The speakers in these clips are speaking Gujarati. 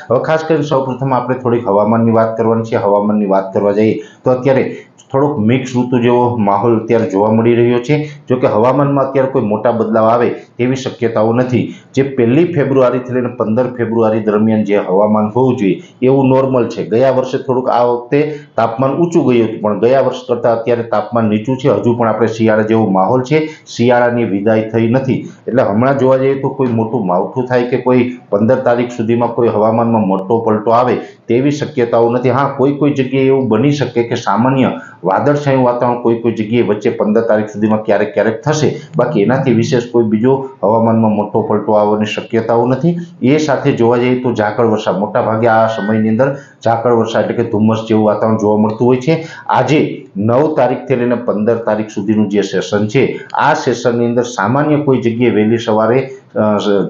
હવે ખાસ કરીને સૌપ્રથમ આપણે થોડીક હવામાનની વાત કરવાની છે। હવામાનની વાત કરવા જઈએ તો અત્યારે થોડોક મિક્સ ઋતુ જેવો માહોલ અત્યારે જોવા મળી રહ્યો છે। જો કે હવામાનમાં અત્યારે કોઈ મોટા બદલાવ આવે તેવી શક્યતાઓ નથી। જે 1 ફેબ્રુઆરીથી લઈને 15 ફેબ્રુઆરી દરમિયાન જે હવામાન હોવું જોઈએ એવું નોર્મલ છે। ગયા વર્ષે થોડુંક આ વખતે તાપમાન ઊંચું ગયું હતું, પણ ગયા વર્ષ કરતાં અત્યારે તાપમાન નીચું છે। હજુ પણ આપણે શિયાળા જેવો માહોલ છે, શિયાળાની વિદાય થઈ નથી। એટલે હમણાં જોવા જઈએ તો કોઈ મોટું માવઠું થાય કે કોઈ 15 તારીખ સુધીમાં કોઈ હવામાનમાં મોટો પલટો આવે તેવી શક્યતાઓ નથી। હા, કોઈ જગ્યાએ એવું બની શકે કે સામાન્ય વાદળછાયું વાતાવરણ કોઈ જગ્યાએ વચ્ચે 15 તારીખ સુધીમાં ક્યારેક થશે, બાકી એનાથી વિશેષ કોઈ બીજો હવામાનમાં મોટો પલટો આવવાની શક્યતાઓ નથી। એ સાથે જોવા જઈએ તો ઝાકળ વર્ષા મોટા ભાગે આ સમયની અંદર ઝાકળ વર્ષા એટલે કે ધુમ્મસ જેવું વાતાવરણ જોવા મળતું હોય છે। આજે 9 તારીખથી લઈને 15 તારીખ સુધીનું જે સેશન છે, આ સેશનની અંદર સામાન્ય કોઈ જગ્યાએ વહેલી સવારે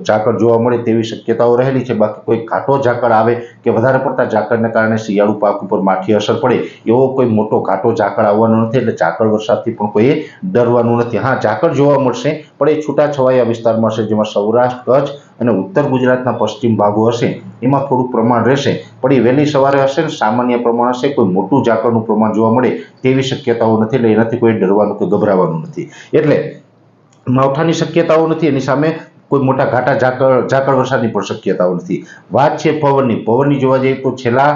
ઝાકળ જોવા મળે તેવી શક્યતાઓ રહેલી છે। બાકી કોઈ ઘાટો ઝાકળ આવે કે વધારે પડતા ઝાકળને કારણે શિયાળુ પાક ઉપર માઠી અસર પડે એવો કોઈ મોટો ઘાટો ઝાકળ આવવાનો નથી। એટલે ઝાકળ વરસાદથી પણ કોઈએ ડરવાનું નથી। હા, ઝાકળ જોવા મળશે, પણ એ છૂટાછવાયા વિસ્તારમાં હશે, જેમાં સૌરાષ્ટ્ર, કચ્છ અને ઉત્તર ગુજરાતના પશ્ચિમ ભાગો હશે એમાં થોડું પ્રમાણ રહેશે, પણ એ વહેલી સવારે હશે ને સામાન્ય પ્રમાણ હશે। કોઈ મોટું ઝાકળનું પ્રમાણ જોવા મળે તેવી શક્યતાઓ નથી। એટલે એનાથી કોઈ ડરવાનું કે ગભરાવાનું નથી। એટલે માવઠાની શક્યતાઓ નથી, એની સામે કોઈ મોટા ઘાટા ઝાકળ વરસાદની પણ શક્યતાઓ નથી। વાત છે પવનની જોવા જઈએ તો છેલ્લા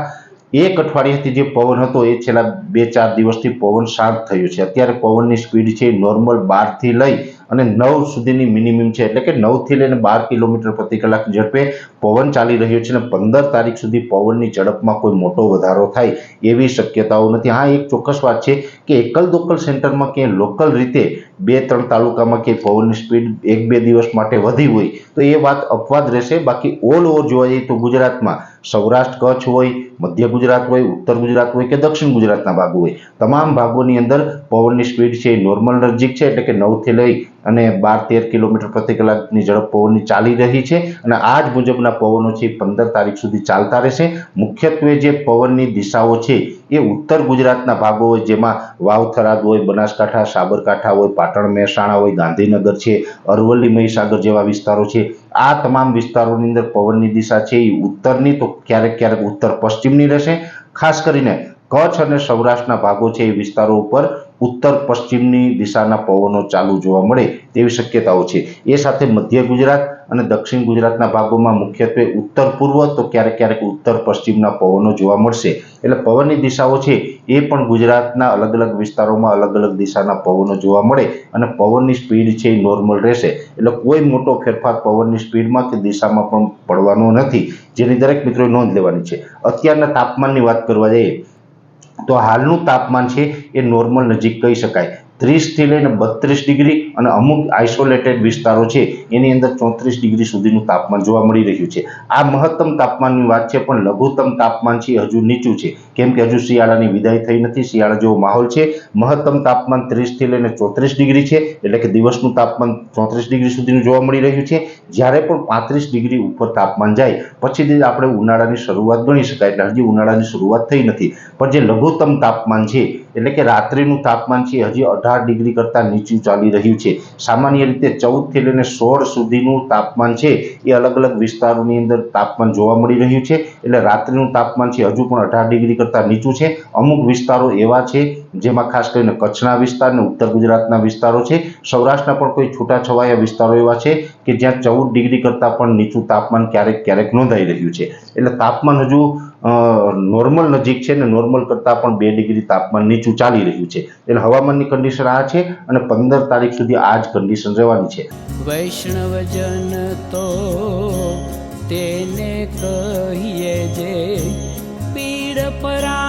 એક અઠવાડિયાથી જે પવન હતો એ છેલ્લા 2-4 દિવસથી પવન શાંત થયો છે। અત્યારે પવનની સ્પીડ છે નોર્મલ 12 થી લઈ અને 9 સુધીની મિનિમમ છે, એટલે કે 9 થી લઈને 12 કિલોમીટર પ્રતિ કલાક ઝડપે પવન ચાલી રહ્યો છે। અને 15 તારીખ સુધી પવનની ઝડપમાં કોઈ મોટો વધારો થાય એવી શક્યતાઓ નથી। હા, એક ચોક્કસ વાત છે કે એકલ દોકલ સેન્ટરમાં કે લોકલ રીતે 2-3 તાલુકામાં કે પવનની સ્પીડ 1-2 દિવસ માટે વધી હોય તો એ વાત અપવાદ રહેશે। બાકી ઓલ ઓવર જોવા જઈએ તો ગુજરાતમાં સૌરાષ્ટ્ર, કચ્છ હોય, મધ્ય ગુજરાત હોય, ઉત્તર ગુજરાત હોય કે દક્ષિણ ગુજરાતના ભાગો હોય, તમામ ભાગોની અંદર પવનની સ્પીડ છે એ નોર્મલ નજીક છે, એટલે કે 9 થી લઈ અને 12-13 કિલોમીટર પ્રતિ કલાકની ઝડપ પવનની ચાલી રહી છે। અને આ જ મુજબના પવનો છે 15 તારીખ સુધી ચાલતા રહેશે। મુખ્યત્વે જે પવનની દિશાઓ છે એ ઉત્તર ગુજરાતના ભાગો હોય, જેમાં વાવ થરાદ હોય, બનાસકાંઠા, સાબરકાંઠા હોય, પાટણ મહેસાણા હોય, ગાંધીનગર છે, અરવલ્લી મહીસાગર જેવા વિસ્તારો છે, આ તમામ વિસ્તારોની અંદર પવનની દિશા છે એ ઉત્તરની તો ક્યારેક ઉત્તર પશ્ચિમની રહેશે। ખાસ કરીને કચ્છ અને સૌરાષ્ટ્રના ભાગો છે એ વિસ્તારો ઉપર ઉત્તર પશ્ચિમની દિશાના પવનો ચાલુ જોવા મળે તેવી શક્યતાઓ છે। એ સાથે મધ્ય ગુજરાત અને દક્ષિણ ગુજરાતના ભાગોમાં મુખ્યત્વે ઉત્તર પૂર્વ તો ક્યારેક ઉત્તર પશ્ચિમના પવનો જોવા મળશે। એટલે પવનની દિશાઓ છે એ પણ ગુજરાતના અલગ અલગ વિસ્તારોમાં અલગ અલગ દિશાના પવનો જોવા મળે અને પવનની સ્પીડ છે એ નોર્મલ રહેશે। એટલે કોઈ મોટો ફેરફાર પવનની સ્પીડમાં કે દિશામાં પણ પડવાનો નથી, જેની દરેક મિત્રોએ નોંધ લેવાની છે। અત્યારના તાપમાનની વાત કરવા જઈએ તો હાલનું તાપમાન છે એ નોર્મલ નજીક કહી શકાય। 30 થી લઈને 32 ડિગ્રી અને અમુક આઇસોલેટેડ વિસ્તારો છે એની અંદર 34 ડિગ્રી સુધીનું તાપમાન જોવા મળી રહ્યું છે। આ મહત્તમ તાપમાનની વાત છે, પણ લઘુત્તમ તાપમાન છે હજુ નીચું છે, કેમ કે હજુ શિયાળાની વિદાય થઈ નથી, શિયાળા જેવો માહોલ છે। મહત્તમ તાપમાન 30 થી લઈને 34 ડિગ્રી છે, એટલે કે દિવસનું તાપમાન 34 ડિગ્રી સુધીનું જોવા મળી રહ્યું છે। જ્યારે પણ 35 ડિગ્રી ઉપર તાપમાન જાય પછીથી આપણે ઉનાળાની શરૂઆત ગણી શકાય। એટલે હજી ઉનાળાની શરૂઆત થઈ નથી, પણ જે લઘુત્તમ તાપમાન છે એટલે કે રાત્રિનું તાપમાન છે હજી 18 ડિગ્રી કરતાં નીચું ચાલી રહ્યું છે। સામાન્ય રીતે 14 થી લઈને 16 સુધીનું તાપમાન છે એ અલગ અલગ વિસ્તારોની અંદર તાપમાન જોવા મળી રહ્યું છે। એટલે રાત્રિનું તાપમાન છે હજુ પણ 18 ડિગ્રી કરતાં નીચું છે। અમુક વિસ્તારો એવા છે જેમાં ખાસ કરીને કચ્છના વિસ્તાર અને ઉત્તર ગુજરાતના વિસ્તારો છે, સૌરાષ્ટ્રના પણ કોઈ છૂટાછવાયા વિસ્તારો એવા છે કે જ્યાં 14 ડિગ્રી કરતાં પણ નીચું તાપમાન ક્યારેક નોંધાઈ રહ્યું છે। એટલે તાપમાન હજુ નોર્મલ નજીક છે ને નોર્મલ કરતાં પણ 2 ડિગ્રી તાપમાન નીચું ચાલી રહ્યું છે। એટલે હવામાનની કન્ડિશન આ છે અને 15 તારીખ સુધી આ જ કન્ડિશન રહેવાની છે। વૈષ્ણવજન તો તેને કહીએ જે પીડ પરા